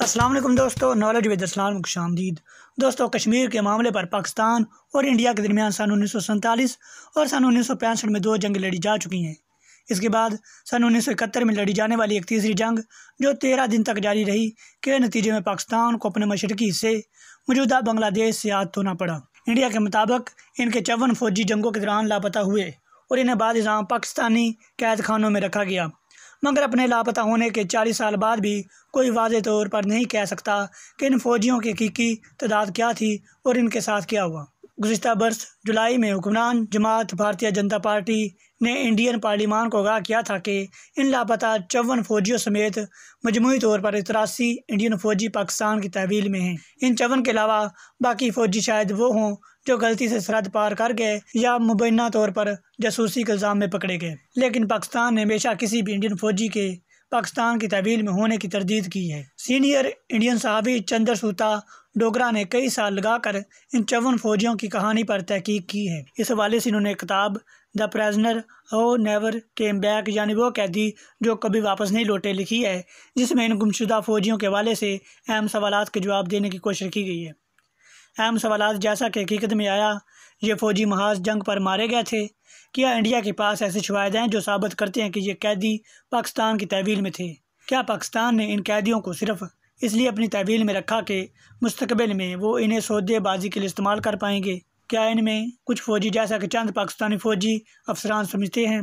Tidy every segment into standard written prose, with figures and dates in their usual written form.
السلام علیکم دوستو، نالج ود اسلام کو خوش آمدید۔ دوستو، کشمیر کے معاملے پر پاکستان اور انڈیا کے درمیان سن 1947 اور سن 1965 میں 2 جنگیں لڑی جا چکی ہیں۔ اس کے بعد سن 1971 میں لڑی جانے والی ایک تیسری جنگ جو 13 دن تک جاری رہی کے نتیجے میں پاکستان کو اپنے مشرقی حصے موجودہ بنگلہ دیش سے ہاتھ دھونا پڑا۔ انڈیا کے مطابق ان کے 54 فوجی جنگوں کے دوران لاپتہ ہوئے اور انہیں بعد ازاں پاکستانی قید خانوں میں رکھا گیا، مگر اپنے لاپتہ ہونے کے 40 سال بعد بھی کوئی واضح طور پر نہیں کہہ سکتا کہ ان فوجیوں کی حقیقی تعداد کیا تھی اور ان کے ساتھ کیا ہوا۔ گزشتہ برس جولائی میں حکمران جماعت بھارتیہ جنتا پارٹی نے انڈین پارلیمان کو آگاہ کیا تھا کہ ان لاپتہ 54 فوجیوں سمیت مجموعی طور پر 83 انڈین فوجی پاکستان کی تحویل میں ہیں۔ ان 54 کے علاوہ باقی فوجی شاید وہ ہوں جو غلطی سے سرحد پار کر گئے یا مبینہ طور پر جاسوسی کے الزام میں پکڑے گئے، لیکن پاکستان نے ہمیشہ کسی بھی انڈین فوجی کے پاکستان کی تحویل میں ہونے کی تردید کی ہے۔ سینئر انڈین صحافی چندر سوتا ڈوگرا نے کئی سال لگا کر ان 54 فوجیوں کی کہانی پر تحقیق کی ہے۔ اس حوالے سے انہوں نے کتاب دا پرائزنر ہو نیور کیم بیک، یعنی وہ قیدی جو کبھی واپس نہیں لوٹے، لکھی ہے، جس میں ان گمشدہ فوجیوں کے حوالے سے اہم سوالات کے جواب دینے کی کوشش کی گئی ہے۔ اہم سوالات جیسا کہ حقیقت میں آیا یہ فوجی محاذ جنگ پر مارے گئے تھے؟ کیا انڈیا کے پاس ایسے شواہد ہیں جو ثابت کرتے ہیں کہ یہ قیدی پاکستان کی تحویل میں تھے؟ کیا پاکستان نے ان قیدیوں کو صرف اس لیے اپنی تحویل میں رکھا کہ مستقبل میں وہ انہیں سودے بازی کے لیے استعمال کر پائیں گے؟ کیا ان میں کچھ فوجی جیسا کہ چند پاکستانی فوجی افسران سمجھتے ہیں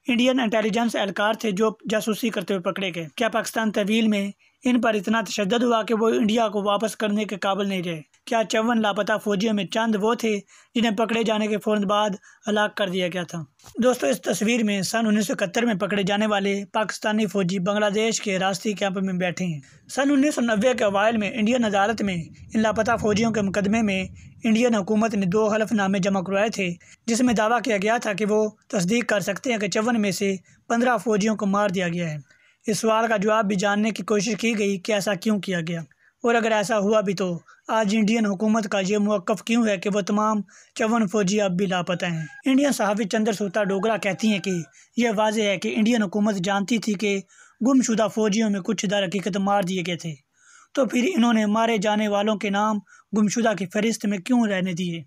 انڈین انٹیلیجنس اہلکار تھے جو جاسوسی کرتے ہوئے پکڑے گئے؟ کیا پاکستان تحویل میں ان پر اتنا تشدد ہوا کہ وہ انڈیا کو واپس کرنے کے قابل نہیں رہے؟ کیا 54 لاپتہ فوجیوں میں چند وہ تھے جنہیں پکڑے جانے کے فوراً بعد ہلاک کر دیا گیا تھا؟ دوستو، اس تصویر میں سن 1971 میں پکڑے جانے والے پاکستانی فوجی بنگلہ دیش کے راستی کیمپ میں بیٹھے ہیں۔ سن 1990 کے اوائل میں انڈین عدالت میں ان لاپتہ فوجیوں کے مقدمے میں انڈین حکومت نے 2 حلف نامے جمع کروائے تھے، جس میں دعویٰ کیا گیا تھا کہ وہ تصدیق کر سکتے ہیں کہ 54 میں سے 15 فوجیوں کو مار دیا گیا ہے۔ اس سوال کا جواب بھی جاننے کی کوشش کی گئی کہ ایسا کیوں کیا گیا، اور اگر ایسا ہوا بھی تو آج انڈین حکومت کا یہ موقف کیوں ہے کہ وہ تمام 54 فوجی اب بھی لاپتہ ہیں؟ انڈین صحافی چندر سوتا ڈوگرا کہتی ہیں کہ یہ واضح ہے کہ انڈین حکومت جانتی تھی کہ گم شدہ فوجیوں میں کچھ در حقیقت مار دیے گئے تھے، تو پھر انہوں نے مارے جانے والوں کے نام گمشدہ کی فہرست میں کیوں رہنے دیے؟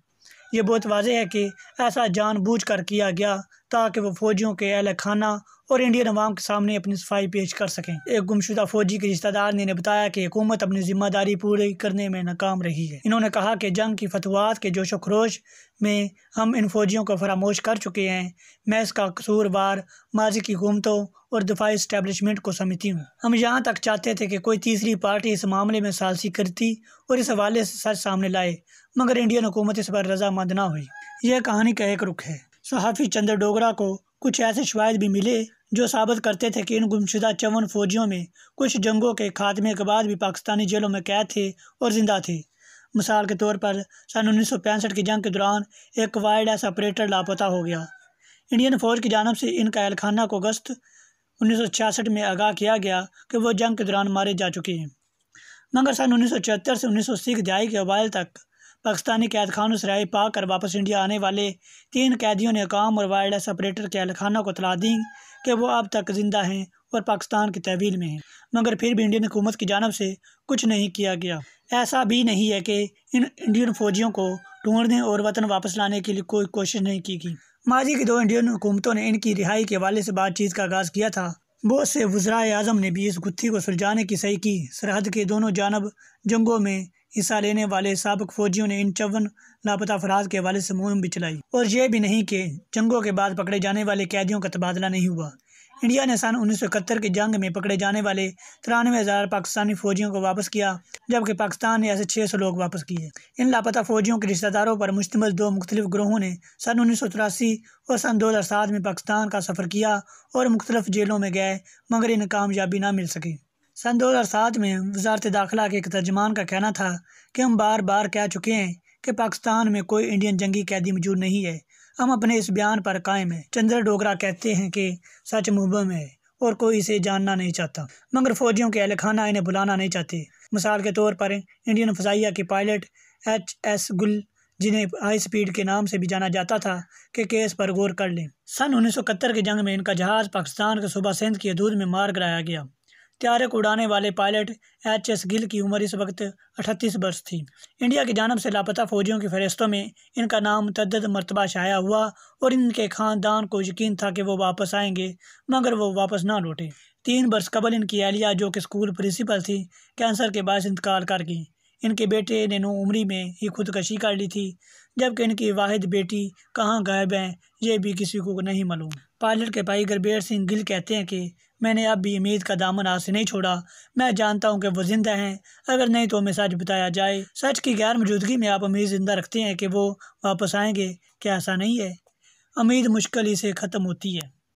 یہ بہت واضح ہے کہ ایسا جان بوجھ کر کیا گیا تاکہ وہ فوجیوں کے اہل خانہ اور انڈین عوام کے سامنے اپنی صفائی پیش کر سکیں۔ ایک گمشدہ فوجی کے رشتہ دار نے انہیں بتایا کہ حکومت اپنی ذمہ داری پوری کرنے میں ناکام رہی ہے۔ انہوں نے کہا کہ جنگ کی فتوحات کے جوش و خروش میں ہم ان فوجیوں کو فراموش کر چکے ہیں۔ میں اس کا قصور وار ماضی کی حکومتوں اور دفاعی اسٹیبلشمنٹ کو سمجھتی ہوں۔ ہم یہاں تک چاہتے تھے کہ کوئی تیسری پارٹی اس معاملے میں ثالثی کرتی اور اس حوالے سے سچ سامنے لائے، مگر انڈین حکومت اس پر رضامند نہ ہوئی۔ یہ کہانی کا ایک رخ ہے۔ صحافی چندر ڈوگرا کو کچھ ایسے شواہد بھی ملے جو ثابت کرتے تھے کہ ان گمشدہ 54 فوجیوں میں کچھ جنگوں کے خاتمے کے بعد بھی پاکستانی جیلوں میں قید تھے اور زندہ تھے۔ مثال کے طور پر سن 1965 کی جنگ کے دوران ایک وائلڈ ایس آپریٹر لاپتہ ہو گیا۔ انڈین فوج کی جانب سے ان کا اہل خانہ کو اگست 1966 میں آگاہ کیا گیا کہ وہ جنگ کے دوران مارے جا چکے ہیں، مگر سن 1974 سے 1980 کی دہائی کے اوائل تک پاکستانی قید خانوں سے رہائی پا کر واپس انڈیا آنے والے 3 قیدیوں نے حکام اور وائلڈ ایس آپریٹر کے اہل خانہ کو اطلاع دی کہ وہ اب تک زندہ ہیں اور پاکستان کی تحویل میں ہیں، مگر پھر بھی انڈین حکومت کی جانب سے کچھ نہیں کیا گیا۔ ایسا بھی نہیں ہے کہ ان انڈین فوجیوں کو ڈھونڈنے اور وطن واپس لانے کے لیے کوئی کوشش نہیں کی گئی۔ ماضی کی 2 انڈین حکومتوں نے ان کی رہائی کے حوالے سے بات چیت کا آغاز کیا تھا۔ بہت سے وزرائے اعظم نے بھی اس گتھی کو سلجھانے کی صحیح کی۔ سرحد کے دونوں جانب جنگوں میں حصہ لینے والے سابق فوجیوں نے ان 54 لاپتہ افراد کے حوالے سے مہم بھی چلائی، اور یہ بھی نہیں کہ جنگوں کے بعد پکڑے جانے والے قیدیوں کا تبادلہ نہیں ہوا۔ انڈیا نے سن 1971 کی جنگ میں پکڑے جانے والے 93,000 پاکستانی فوجیوں کو واپس کیا، جبکہ پاکستان نے ایسے 600 لوگ واپس کیے۔ ان لاپتہ فوجیوں کے رشتہ داروں پر مشتمل 2 مختلف گروہوں نے سن 1983 اور سن 2007 میں پاکستان کا سفر کیا اور مختلف جیلوں میں گئے، مگر انہیں کامیابی نہ مل سکی۔ سن 2007 میں وزارت داخلہ کے ایک ترجمان کا کہنا تھا کہ ہم بار بار کہہ چکے ہیں کہ پاکستان میں کوئی انڈین جنگی قیدی موجود نہیں ہے، ہم اپنے اس بیان پر قائم ہیں۔ چندر ڈوگرا کہتے ہیں کہ سچ مبہم ہے اور کوئی اسے جاننا نہیں چاہتا، مگر فوجیوں کے اہل خانہ انہیں بلانا نہیں چاہتے۔ مثال کے طور پر انڈین فضائیہ کے پائلٹ HS گل، جنہیں ہائی سپیڈ کے نام سے بھی جانا جاتا تھا، کے کیس پر غور کر لیں۔ سن 1971 کی جنگ میں ان کا جہاز پاکستان کے صوبہ سندھ کی حدود میں مار گرایا گیا۔ طیارے کو اڑانے والے پائلٹ HS گل کی عمر اس وقت 38 برس تھی۔ انڈیا کی جانب سے لاپتہ فوجیوں کی فہرستوں میں ان کا نام متعدد مرتبہ شائع ہوا اور ان کے خاندان کو یقین تھا کہ وہ واپس آئیں گے، مگر وہ واپس نہ لوٹے۔ 3 برس قبل ان کی اہلیہ، جو کہ اسکول پرنسپل تھی، کینسر کے باعث انتقال کر گئیں۔ ان کے بیٹے نے 9 عمری میں ہی خودکشی کر لی تھی، جبکہ ان کی واحد بیٹی کہاں غائب ہیں یہ بھی کسی کو نہیں معلوم۔ پائلٹ کے بھائی گربیر سنگھ گل کہتے ہیں کہ میں نے اب بھی امید کا دامن ہاتھ سے نہیں چھوڑا۔ میں جانتا ہوں کہ وہ زندہ ہیں، اگر نہیں تو ہمیں سچ بتایا جائے۔ سچ کی غیر موجودگی میں آپ امید زندہ رکھتے ہیں کہ وہ واپس آئیں گے، کیا ایسا نہیں ہے؟ امید مشکل ہی سے ختم ہوتی ہے۔